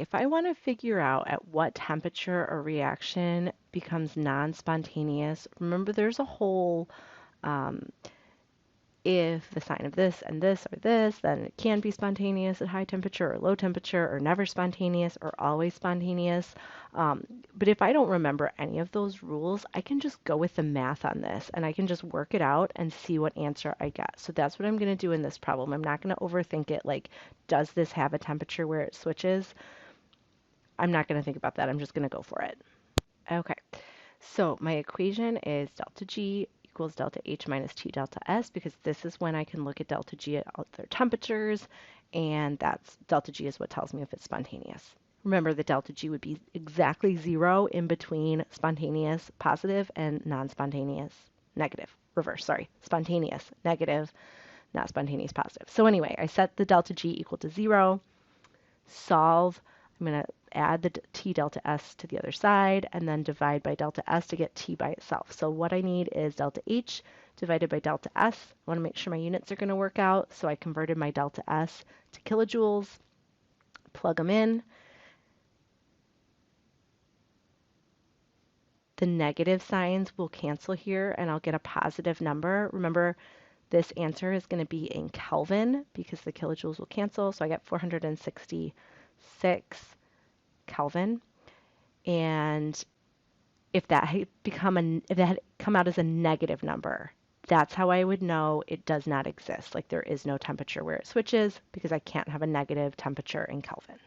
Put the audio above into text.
if I want to figure out at what temperature a reaction becomes non-spontaneous, remember there's a whole um, if the sign of this and this are this, then it can be spontaneous at high temperature or low temperature or never spontaneous or always spontaneous. Um, but if I don't remember any of those rules, I can just go with the math on this and I can just work it out and see what answer I get. So that's what I'm going to do in this problem. I'm not going to overthink it like, does this have a temperature where it switches? I'm not going to think about that. I'm just going to go for it. Okay, so my equation is delta G equals delta H minus T delta S because this is when I can look at delta G at all their temperatures, and that's delta G is what tells me if it's spontaneous. Remember that delta G would be exactly 0 in between spontaneous positive and non-spontaneous negative. Reverse, sorry, spontaneous negative, not spontaneous positive. So anyway, I set the delta G equal to 0, solve. I'm going to add the T delta S to the other side and then divide by delta S to get T by itself. So what I need is delta H divided by delta S. I want to make sure my units are going to work out, so I converted my delta S to kilojoules, plug them in. The negative signs will cancel here and I'll get a positive number. Remember, this answer is going to be in Kelvin because the kilojoules will cancel, so I get 466 Kelvin. And if that had if that had come out as a negative number, that's how I would know it does not exist. Like there is no temperature where it switches because I can't have a negative temperature in Kelvin.